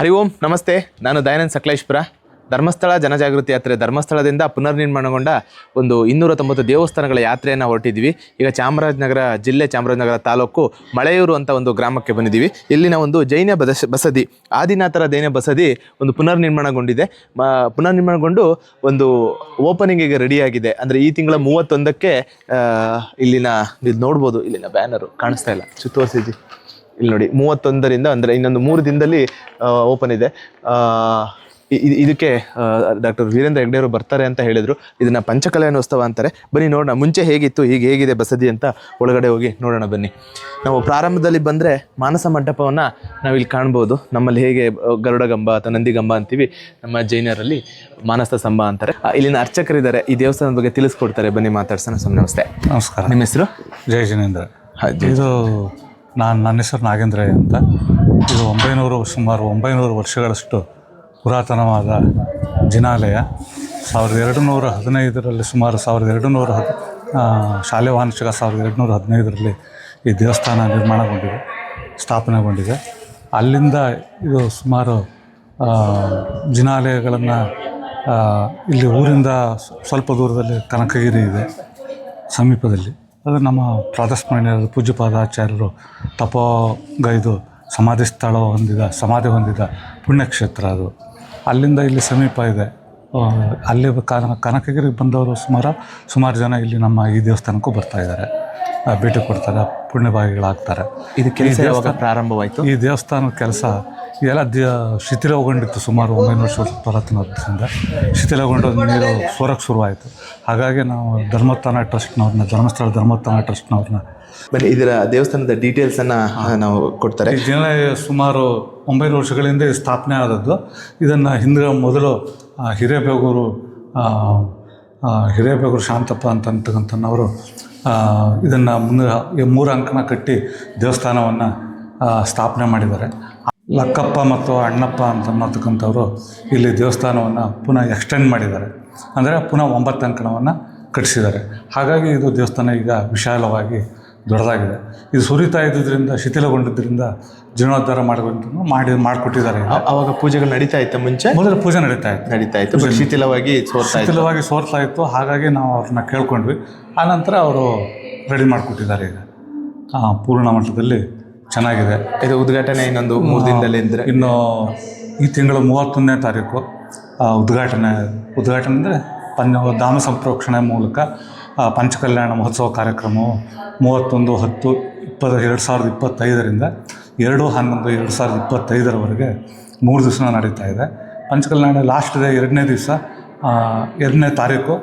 ಹರಿ ಓಂ ನಮಸ್ತೆ. ನಾನು ದಯಾನಂದ್ ಸಕಲೇಶ್ಪುರ. ಧರ್ಮಸ್ಥಳ ಜನಜಾಗೃತಿ ಯಾತ್ರೆ ಧರ್ಮಸ್ಥಳದಿಂದ ಪುನರ್ನಿರ್ಮಾಣಗೊಂಡ ಒಂದು 290 ದೇವಸ್ಥಾನಗಳ ಯಾತ್ರೆಯನ್ನು ಹೊರಟಿದ್ವಿ. ಈಗ ಚಾಮರಾಜನಗರ ಜಿಲ್ಲೆ, ಚಾಮರಾಜನಗರ ತಾಲೂಕು ಮಳೆಯೂರು ಅಂತ ಒಂದು ಗ್ರಾಮಕ್ಕೆ ಬಂದಿದ್ದೀವಿ. ಇಲ್ಲಿನ ಒಂದು ಜೈನ ಬಸದಿ, ಆದಿನಾಥರ ಜೈನ ಬಸದಿ ಒಂದು ಪುನರ್ನಿರ್ಮಾಣಗೊಂಡಿದೆ. ಪುನರ್ನಿರ್ಮಾಣಗೊಂಡು ಒಂದು ಓಪನಿಂಗ್ ಈಗ ರೆಡಿಯಾಗಿದೆ. ಅಂದರೆ ಈ ತಿಂಗಳ 31ಕ್ಕೆ ಇಲ್ಲಿನ ಇದು ನೋಡ್ಬೋದು, ಇಲ್ಲಿನ ಬ್ಯಾನರು ಕಾಣಿಸ್ತಾ ಇಲ್ಲ, ಸುತ್ತುವರಿಸಿದ್ವಿ ಇಲ್ಲಿ ನೋಡಿ. 31ರಿಂದ ಅಂದರೆ ಇನ್ನೊಂದು 3 ದಿನದಲ್ಲಿ ಓಪನ್ ಇದೆ. ಇದಕ್ಕೆ ಡಾಕ್ಟರ್ ವೀರೇಂದ್ರ ಹೆಗ್ಡೆ ಅವರು ಬರ್ತಾರೆ ಅಂತ ಹೇಳಿದರು. ಇದನ್ನು ಪಂಚಕಲ್ಯಾಣೋತ್ಸವ ಅಂತಾರೆ. ಬನ್ನಿ ನೋಡೋಣ ಮುಂಚೆ ಹೇಗಿತ್ತು, ಈಗ ಹೇಗಿದೆ ಬಸದಿ ಅಂತ ಒಳಗಡೆ ಹೋಗಿ ನೋಡೋಣ ಬನ್ನಿ. ನಾವು ಪ್ರಾರಂಭದಲ್ಲಿ ಬಂದರೆ ಮಾನಸ ಮಂಟಪವನ್ನು ನಾವಿಲ್ಲಿ ಕಾಣ್ಬೋದು. ನಮ್ಮಲ್ಲಿ ಹೇಗೆ ಗರುಡಗಂಬ ಅಥವಾ ನಂದಿಗಂಬ ಅಂತೀವಿ, ನಮ್ಮ ಜೈನರಲ್ಲಿ ಮಾನಸ ಸ್ತಂಭ ಅಂತಾರೆ. ಇಲ್ಲಿನ ಅರ್ಚಕರಿದ್ದಾರೆ, ಈ ದೇವಸ್ಥಾನದ ಬಗ್ಗೆ ತಿಳಿಸ್ಕೊಡ್ತಾರೆ. ಬನ್ನಿ ಮಾತಾಡ್ಸೋಣ. ನಮಸ್ತೆ. ನಮಸ್ಕಾರ. ನಿಮ್ಮ ಹೆಸರು? ಜಯ ಜಿನೇಂದ್ರ. ಇದು ನನ್ನ ಹೆಸರು ನಾಗೇಂದ್ರಯ್ಯ ಅಂತ. ಇದು ಸುಮಾರು 900 ವರ್ಷಗಳಷ್ಟು ಪುರಾತನವಾದ ಜಿನಾಲಯ. 1215ರಲ್ಲಿ ಸುಮಾರು 1200 ಶಾಲೆ ವಾರ್ಷಿಕ 1215ರಲ್ಲಿ ಈ ದೇವಸ್ಥಾನ ನಿರ್ಮಾಣಗೊಂಡಿದೆ, ಸ್ಥಾಪನೆಗೊಂಡಿದೆ. ಅಲ್ಲಿಂದ ಇದು ಸುಮಾರು ಜಿನಾಲಯಗಳನ್ನು ಇಲ್ಲಿ ಊರಿಂದ ಸ್ವಲ್ಪ ದೂರದಲ್ಲಿ ಕನಕಗಿರಿ ಇದೆ ಸಮೀಪದಲ್ಲಿ. ಅದು ನಮ್ಮ ಪ್ರಾತಸ್ಮರಣೀಯರಾದ ಪೂಜ್ಯಪಾದಾಚಾರ್ಯರು ತಪೋಗೈದು ಸಮಾಧಿ ಹೊಂದಿದ ಪುಣ್ಯಕ್ಷೇತ್ರ ಅದು. ಅಲ್ಲಿಂದ ಇಲ್ಲಿ ಸಮೀಪ ಇದೆ. ಅಲ್ಲಿ ಕನಕಗಿರಿಗೆ ಬಂದವರು ಸುಮಾರು ಜನ ಇಲ್ಲಿ ನಮ್ಮ ಈ ದೇವಸ್ಥಾನಕ್ಕೂ ಬರ್ತಾಯಿದ್ದಾರೆ, ಭೇಟಿ ಕೊಡ್ತಾರೆ, ಪುಣ್ಯಭಾಗಿಗಳಾಗ್ತಾರೆ. ಇದು ಕೆಲಸ ಯಾವಾಗ ಪ್ರಾರಂಭವಾಯಿತು? ಈ ದೇವಸ್ಥಾನದ ಕೆಲಸ ಎಲ್ಲ ಶಿಥಿಲಗೊಂಡಿತ್ತು. ಸುಮಾರು 900 ವರ್ಷ ಪುರಾತನದಿಂದ ಶಿಥಿಲಗೊಂಡು ನೀರು ಸೋರಕ್ಕೆ ಶುರುವಾಯಿತು. ಹಾಗಾಗಿ ನಾವು ಧರ್ಮಸ್ಥಳ ಧರ್ಮೋತ್ಥಾನ ಟ್ರಸ್ಟ್ನವ್ರನ್ನ ಬನ್ನಿ, ಇದರ ದೇವಸ್ಥಾನದ ಡೀಟೇಲ್ಸನ್ನು ನಾವು ಕೊಡ್ತಾರೆ. ಈ ಜಿನಾಲಯ ಸುಮಾರು 900 ವರ್ಷಗಳಿಂದ ಸ್ಥಾಪನೆ ಆದದ್ದು. ಇದನ್ನು ಮೊದಲು ಹಿರೇಬೇಗೂರು ಶಾಂತಪ್ಪ ಅಂತಕ್ಕಂಥವ್ರು ಇದನ್ನು ಮುಂದೆ 3 ಅಂಕಣ ಕಟ್ಟಿ ದೇವಸ್ಥಾನವನ್ನು ಸ್ಥಾಪನೆ ಮಾಡಿದ್ದಾರೆ. ಲಕ್ಕಪ್ಪ ಮತ್ತು ಅಣ್ಣಪ್ಪ ಅಂತಕ್ಕಂಥವ್ರು ಇಲ್ಲಿ ದೇವಸ್ಥಾನವನ್ನು ಪುನಃ ಎಕ್ಸ್ಟೆಂಡ್ ಮಾಡಿದ್ದಾರೆ. ಅಂದರೆ ಪುನಃ 9 ಅಂಕಣವನ್ನು ಕಟ್ಟಿಸಿದ್ದಾರೆ. ಹಾಗಾಗಿ ಇದು ದೇವಸ್ಥಾನ ಈಗ ವಿಶಾಲವಾಗಿ ದೊಡ್ಡದಾಗಿದೆ. ಇದು ಸುರಿತಾ ಇದ್ದುದರಿಂದ, ಶಿಥಿಲಗೊಂಡಿದ್ದರಿಂದ ಜೀರ್ಣೋದ್ಧಾರ ಮಾಡಿಕೊಟ್ಟಿದ್ದಾರೆ. ಆವಾಗ ಪೂಜೆಗಳು ನಡೀತಾ ಇತ್ತು. ಮೊದಲು ಪೂಜೆ ನಡೀತಾ ಇತ್ತು, ಶಿಥಿಲವಾಗಿ ಸೋರ್ತಾ ಇತ್ತು. ಹಾಗಾಗಿ ನಾವು ಅವ್ರನ್ನ ಕೇಳ್ಕೊಂಡ್ವಿ. ಆನಂತರ ಅವರು ರೆಡಿ ಮಾಡಿಕೊಟ್ಟಿದ್ದಾರೆ. ಈಗ ಪೂರ್ಣ ಮಟ್ಟದಲ್ಲಿ ಚೆನ್ನಾಗಿದೆ. ಇದು ಉದ್ಘಾಟನೆ ಇನ್ನೊಂದು 3 ದಿನದಲ್ಲಿ ಅಂದರೆ ಇನ್ನು ಈ ತಿಂಗಳು 31ನೇ ತಾರೀಕು ಉದ್ಘಾಟನೆ ಅಂದರೆ ಧಾಮ ಸಂಪ್ರೋಕ್ಷಣೆ ಮೂಲಕ ಪಂಚಕಲ್ಯಾಣ ಮಹೋತ್ಸವ ಕಾರ್ಯಕ್ರಮವು 31/10/2025ರಿಂದ 2/11/2025ರವರೆಗೆ 3 ದಿವಸ ನಡೀತಾ ಇದೆ. ಪಂಚಕಲ್ಯಾಣ ಲಾಸ್ಟ್ ಡೇ 2ನೇ ದಿವಸ 2ನೇ ತಾರೀಕು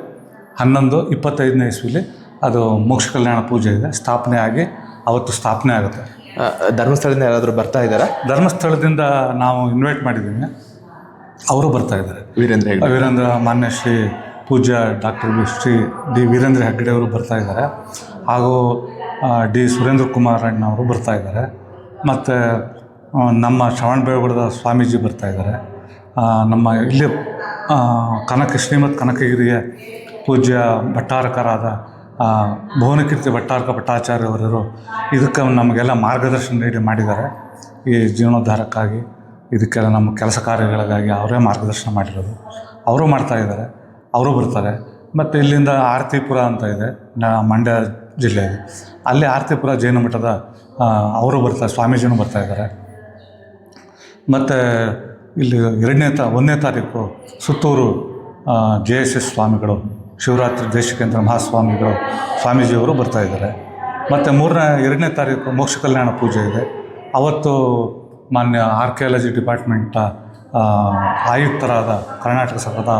11/25ನೇ ಇಸ್ವಿಲಿ ಅದು ಮೋಕ್ಷ ಕಲ್ಯಾಣ ಪೂಜೆ ಇದೆ. ಅವತ್ತು ಸ್ಥಾಪನೆ ಆಗುತ್ತೆ. ಧರ್ಮಸ್ಥಳದಿಂದ ಯಾರಾದರೂ ಬರ್ತಾ ಇದ್ದಾರಾ? ಧರ್ಮಸ್ಥಳದಿಂದ ನಾವು ಇನ್ವೈಟ್ ಮಾಡಿದ್ದೀವಿ, ಅವರು ಬರ್ತಾ ಇದ್ದಾರೆ. ವೀರೇಂದ್ರ ಮಾನ್ಯ ಶ್ರೀ ಪೂಜ್ಯ ಡಾಕ್ಟರ್ ಶ್ರೀ ಡಿ ವೀರೇಂದ್ರ ಹೆಗ್ಡೆ ಅವರು ಬರ್ತಾ ಇದ್ದಾರೆ. ಹಾಗೂ ಡಿ ಸುರೇಂದ್ರ ಕುಮಾರ್ ಅಣ್ಣವರು ಬರ್ತಾ ಇದ್ದಾರೆ. ಮತ್ತು ನಮ್ಮ ಶ್ರವಣಬೆಳಗೊಳದ ಸ್ವಾಮೀಜಿ ಬರ್ತಾ ಇದ್ದಾರೆ. ನಮ್ಮ ಇಲ್ಲಿ ಶ್ರೀಮದ್ ಕನಕಗಿರಿಯ ಪೂಜ್ಯ ಭಟ್ಟಾರಕರಾದ ಭುವನಕೀರ್ತಿ ಭಟ್ಟಾಚಾರ್ಯವರರು ಇದಕ್ಕೆ ನಮಗೆಲ್ಲ ಮಾರ್ಗದರ್ಶನ ಮಾಡಿದ್ದಾರೆ. ಈ ಜೀರ್ಣೋದ್ಧಾರಕ್ಕಾಗಿ, ಇದಕ್ಕೆಲ್ಲ ನಮ್ಮ ಕೆಲಸ ಕಾರ್ಯಗಳಿಗಾಗಿ ಅವರೇ ಮಾರ್ಗದರ್ಶನ ಮಾಡಿರೋದು. ಅವರು ಮಾಡ್ತಾಯಿದ್ದಾರೆ, ಅವರು ಬರ್ತಾರೆ. ಮತ್ತು ಇಲ್ಲಿಂದ ಆರತಿಪುರ ಅಂತ ಇದೆ, ಮಂಡ್ಯ ಜಿಲ್ಲೆಯಲ್ಲಿ. ಅಲ್ಲಿ ಆರತಿಪುರ ಜೈನ ಮಠದ ಅವರು ಬರ್ತಾರೆ, ಸ್ವಾಮೀಜಿನೂ ಬರ್ತಾಯಿದ್ದಾರೆ. ಮತ್ತು ಇಲ್ಲಿ 1ನೇ ತಾರೀಕು ಸುತ್ತೂರು JSS ಸ್ವಾಮಿಗಳು, ಶಿವರಾತ್ರಿ ದೇಶಿಕೇಂದ್ರ ಮಹಾಸ್ವಾಮಿಗಳು ಸ್ವಾಮೀಜಿಯವರು ಬರ್ತಾಯಿದ್ದಾರೆ. ಮತ್ತು 2ನೇ ತಾರೀಕು ಮೋಕ್ಷ ಕಲ್ಯಾಣ ಪೂಜೆ ಇದೆ. ಅವತ್ತು ಮಾನ್ಯ ಆರ್ಕಿಯಾಲಜಿ ಡಿಪಾರ್ಟ್ಮೆಂಟ್ ಆಯುಕ್ತರಾದ, ಕರ್ನಾಟಕ ಸರ್ಕಾರದ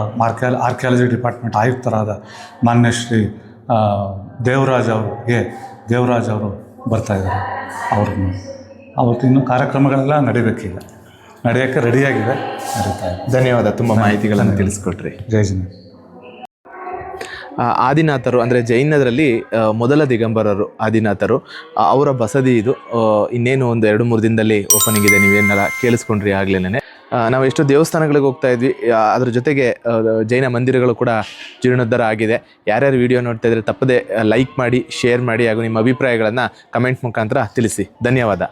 ಆರ್ಕಿಯಾಲಜಿ ಡಿಪಾರ್ಟ್ಮೆಂಟ್ ಆಯುಕ್ತರಾದ ಮಾನ್ಯ ಶ್ರೀ ದೇವರಾಜ್ ಅವರು ಬರ್ತಾಯಿದ್ದಾರೆ. ಅವ್ರನ್ನು ಅವತ್ತು ಇನ್ನೂ ಕಾರ್ಯಕ್ರಮಗಳೆಲ್ಲ ನಡೆಯೋಕ್ಕೆ ರೆಡಿಯಾಗಿದೆ, ನಡೀತಾ ಇದೆ. ಧನ್ಯವಾದ, ತುಂಬ ಮಾಹಿತಿಗಳನ್ನು ತಿಳಿಸ್ಕೊಟ್ರಿ. ಜೈ ಜಿನ. ಆದಿನಾಥರು ಅಂದರೆ ಜೈನರಲ್ಲಿ ಮೊದಲ ದಿಗಂಬರರು ಆದಿನಾಥರು, ಅವರ ಬಸದಿ ಇದು. ಇನ್ನೇನು ಒಂದು 2-3 ದಿನದಲ್ಲಿ ಓಪನಿಂಗ್ ಇದೆ. ನೀವೇನೆಲ್ಲ ಕೇಳಿಸ್ಕೊಂಡ್ರಿ ಆಗಲೇನೆ. ನಾವು ಎಷ್ಟು ದೇವಸ್ಥಾನಗಳಿಗೆ ಹೋಗ್ತಾ ಇದ್ವಿ, ಅದ್ರ ಜೊತೆಗೆ ಜೈನ ಮಂದಿರಗಳು ಕೂಡ ಜೀರ್ಣೋದ್ಧಾರ ಆಗಿದೆ. ಯಾರ್ಯಾರು ವಿಡಿಯೋ ನೋಡ್ತಾ ಇದ್ರೆ ತಪ್ಪದೆ ಲೈಕ್ ಮಾಡಿ, ಶೇರ್ ಮಾಡಿ, ಹಾಗೂ ನಿಮ್ಮ ಅಭಿಪ್ರಾಯಗಳನ್ನು ಕಮೆಂಟ್ ಮುಖಾಂತರ ತಿಳಿಸಿ. ಧನ್ಯವಾದ.